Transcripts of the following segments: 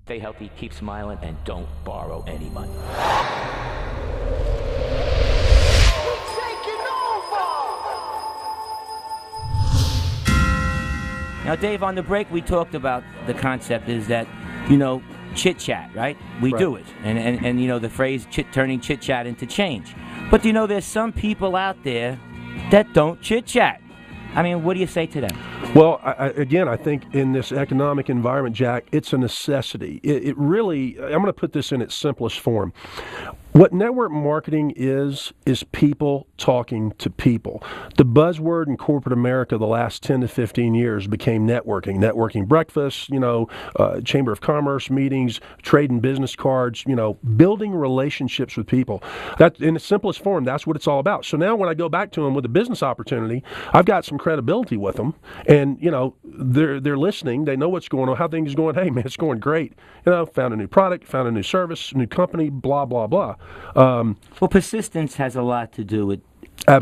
Stay healthy, keep smiling, and don't borrow any money. Now, Dave, on the break, we talked about the concept is that, chit-chat, right? We do it. And the phrase turning chit-chat into change. But, there's some people out there that don't chit-chat. I mean, what do you say to them? Well, I think in this economic environment, Jack, it's a necessity. It really, I'm going to put this in its simplest form. What network marketing is people talking to people. The buzzword in corporate America the last 10 to 15 years became networking. Networking breakfasts, Chamber of Commerce meetings, trading business cards, building relationships with people. That, in its simplest form, that's what it's all about. So now when I go back to them with a business opportunity, I've got some credibility with them, and they're listening. They know what's going on, how things are going. Hey, man, it's going great. Found a new product, found a new service, new company, blah blah blah. Well, persistence has a lot to do with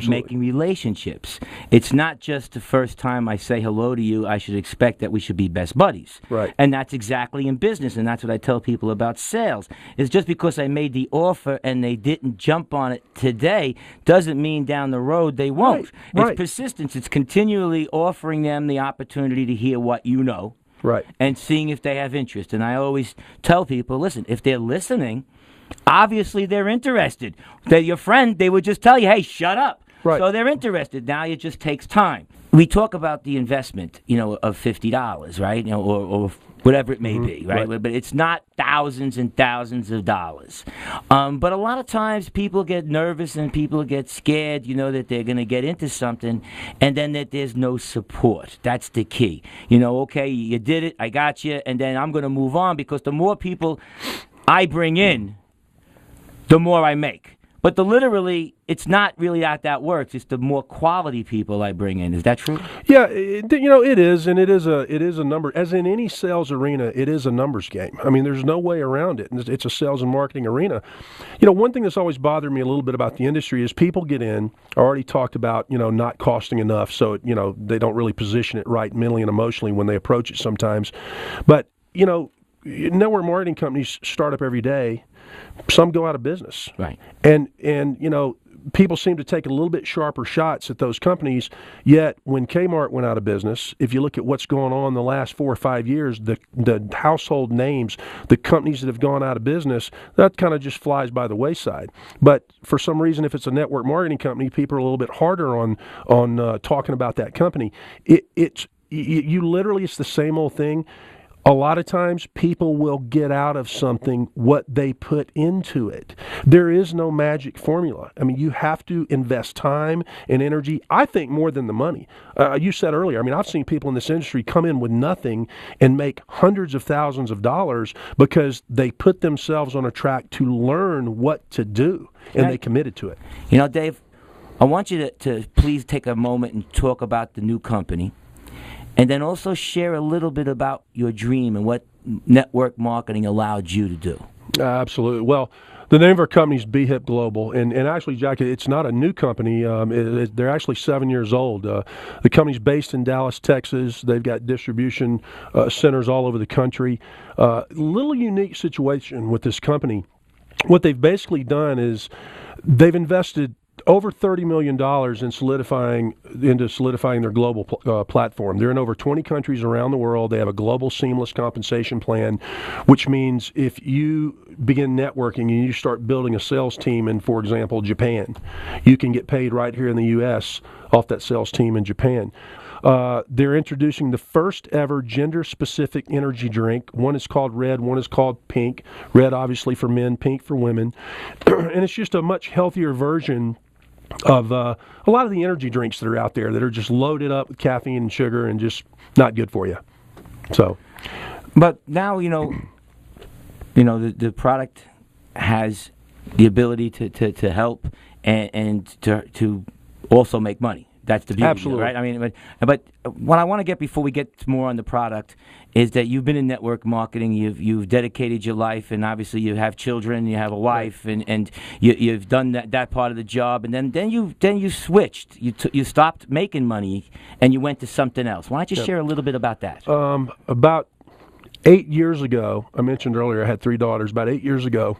making relationships. It's not just the first time I say hello to you, I should expect that we should be best buddies. Right. And that's exactly in business, and that's what I tell people about sales. It's just because I made the offer and they didn't jump on it today doesn't mean down the road they won't. Right. It's persistence. It's continually offering them the opportunity to hear what you know. Right. And seeing if they have interest. And I always tell people, listen, if they're listening, obviously they're interested. They're your friend, they would just tell you, hey, shut up. Right. So they're interested. Now it just takes time. We talk about the investment, of $50, right? Or whatever it may be, right? But it's not thousands and thousands of dollars. But a lot of times people get nervous and people get scared, that they're going to get into something and then that there's no support. That's the key. Okay, you did it, I got you, and then I'm going to move on because the more people I bring in, the more I make. But literally, it's not really that works. It's the more quality people I bring in. Is that true? Yeah, it is, and it is a number. As in any sales arena, it is a numbers game. I mean, there's no way around it. It's a sales and marketing arena. One thing that's always bothered me a little bit about the industry is people get in. I already talked about not costing enough, so they don't really position it right mentally and emotionally when they approach it sometimes. But network marketing companies start up every day. Some go out of business. Right. And people seem to take a little bit sharper shots at those companies, yet when Kmart went out of business, if you look at what's going on in the last 4 or 5 years, the household names, the companies that have gone out of business, that kind of just flies by the wayside. But for some reason, if it's a network marketing company, people are a little bit harder on talking about that company. It's the same old thing. A lot of times people will get out of something what they put into it. There is no magic formula. I mean, you have to invest time and energy, I think, more than the money. You said earlier, I've seen people in this industry come in with nothing and make hundreds of thousands of dollars because they put themselves on a track to learn what to do, and they committed to it. Dave, I want you to please take a moment and talk about the new company. And then also share a little bit about your dream and what network marketing allowed you to do. Absolutely. Well, the name of our company is BHip Global, and actually, Jack, it's not a new company. They're actually 7 years old. The company's based in Dallas, Texas. They've got distribution centers all over the country. Little unique situation with this company. What they've basically done is they've invested over $30 million in solidifying their global platform. They're in over 20 countries around the world. They have a global seamless compensation plan, which means if you begin networking and you start building a sales team in, for example, Japan, you can get paid right here in the U.S. off that sales team in Japan. They're introducing the first ever gender-specific energy drink. One is called Red, one is called Pink. Red, obviously, for men, Pink for women. And it's just a much healthier version of a lot of the energy drinks that are out there that are just loaded up with caffeine and sugar and just not good for you. So, but now the product has the ability to help and to also make money. That's the beauty, absolutely, right? But what I want to get before we get more on the product is that you've been in network marketing. You've dedicated your life, and obviously you have children, you have a wife, and you've done that part of the job, and then you switched. You stopped making money, and you went to something else. Why don't you share a little bit about that? About 8 years ago, I mentioned earlier I had 3 daughters. About 8 years ago,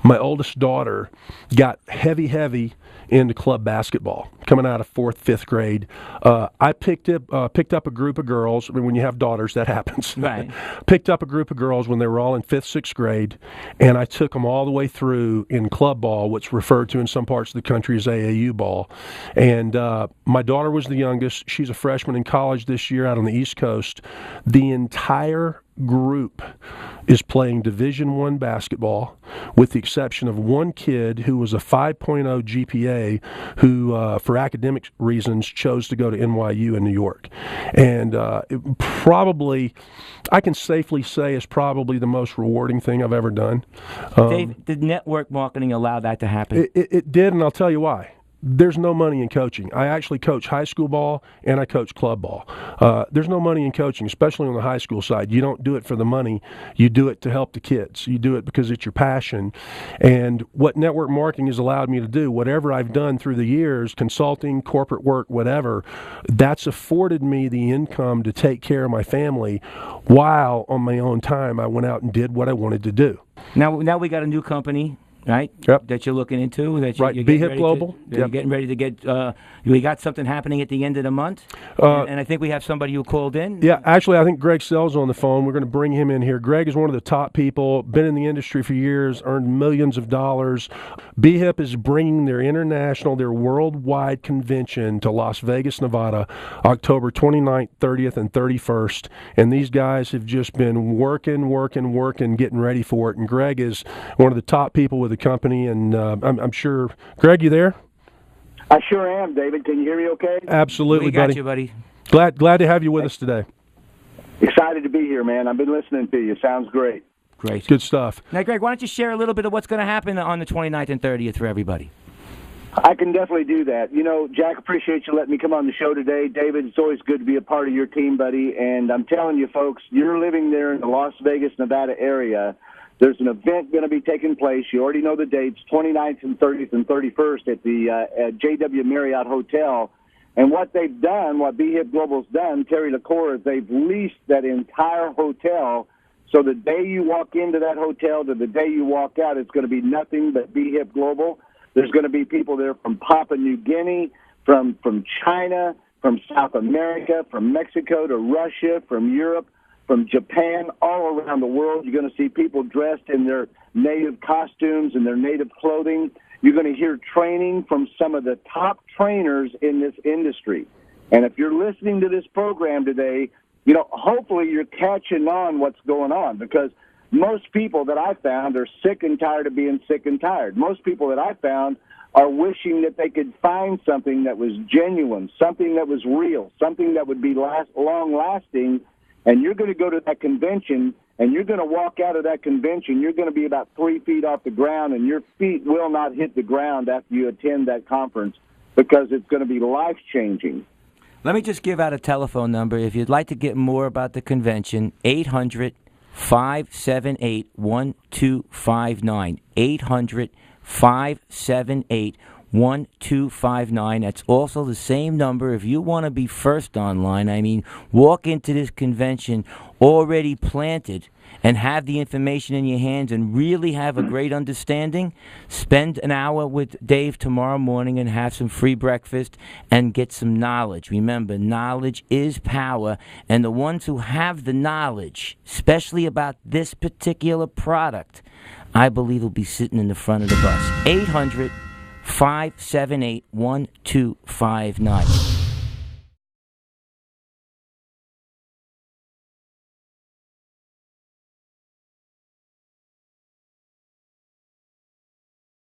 my oldest daughter got heavy into club basketball coming out of 4th, 5th grade. I picked up a group of girls. I mean, when you have daughters, that happens. Right. Picked up a group of girls when they were all in 5th, 6th grade, and I took them all the way through in club ball, what's referred to in some parts of the country as AAU ball. And my daughter was the youngest. She's a freshman in college this year out on the East Coast. The entire group is playing Division I basketball, with the exception of one kid who was a 5.0 GPA who, for academic reasons, chose to go to NYU in New York. And probably, I can safely say, is probably the most rewarding thing I've ever done. Dave, did network marketing allow that to happen? It did, and I'll tell you why. There's no money in coaching. I actually coach high school ball and I coach club ball. There's no money in coaching, especially on the high school side. You don't do it for the money. You do it to help the kids. You do it because it's your passion. And what network marketing has allowed me to do, whatever I've done through the years, consulting, corporate work, whatever, that's afforded me the income to take care of my family while on my own time I went out and did what I wanted to do. Now we got a new company, right? Yep. That you're looking into. That Right. BHip Global. You're getting ready to get. We got something happening at the end of the month, and I think we have somebody who called in. Yeah, actually, I think Greg Sell's on the phone. We're going to bring him in here. Greg is one of the top people, been in the industry for years, earned millions of dollars. BHip is bringing their worldwide convention to Las Vegas, Nevada, October 29th, 30th, and 31st. And these guys have just been working, getting ready for it. And Greg is one of the top people with the company. And I'm sure, Greg, you there? I sure am, David. Can you hear me okay? Absolutely, We got buddy. you, buddy. Glad to have you with us today. Excited to be here, man. I've been listening to you. Sounds great. Great. Good stuff. Now, Greg, why don't you share a little bit of what's going to happen on the 29th and 30th for everybody? I can definitely do that. You know, Jack, appreciate you letting me come on the show today. David, it's always good to be a part of your team, buddy. And I'm telling you, folks, you're living there in the Las Vegas, Nevada area. There's an event going to be taking place. You already know the dates, 29th and 30th and 31st at the at JW Marriott Hotel. And what they've done, what BHip Global's done, Terry LaCour, is they've leased that entire hotel. So the day you walk into that hotel to the day you walk out, it's going to be nothing but BHip Global. There's going to be people there from Papua New Guinea, from China, from South America, from Mexico to Russia, from Europe, from Japan, all around the world. You're going to see people dressed in their native costumes and their native clothing. You're going to hear training from some of the top trainers in this industry. And if you're listening to this program today, you know, hopefully you're catching on what's going on, because most people that I found are sick and tired of being sick and tired. Most people that I found are wishing that they could find something that was genuine, something that was real, something that would be long-lasting. And you're going to go to that convention, and you're going to walk out of that convention. You're going to be about 3 feet off the ground, and your feet will not hit the ground after you attend that conference, because it's going to be life-changing. Let me just give out a telephone number. If you'd like to get more about the convention, 800-578-1259. 800-578-1259. That's also the same number if you want to be first online. I mean, walk into this convention already planted and have the information in your hands and really have a great understanding. Spend an hour with Dave tomorrow morning and have some free breakfast and get some knowledge. Remember, knowledge is power, and the ones who have the knowledge, especially about this particular product, I believe will be sitting in the front of the bus. 800-578-1259.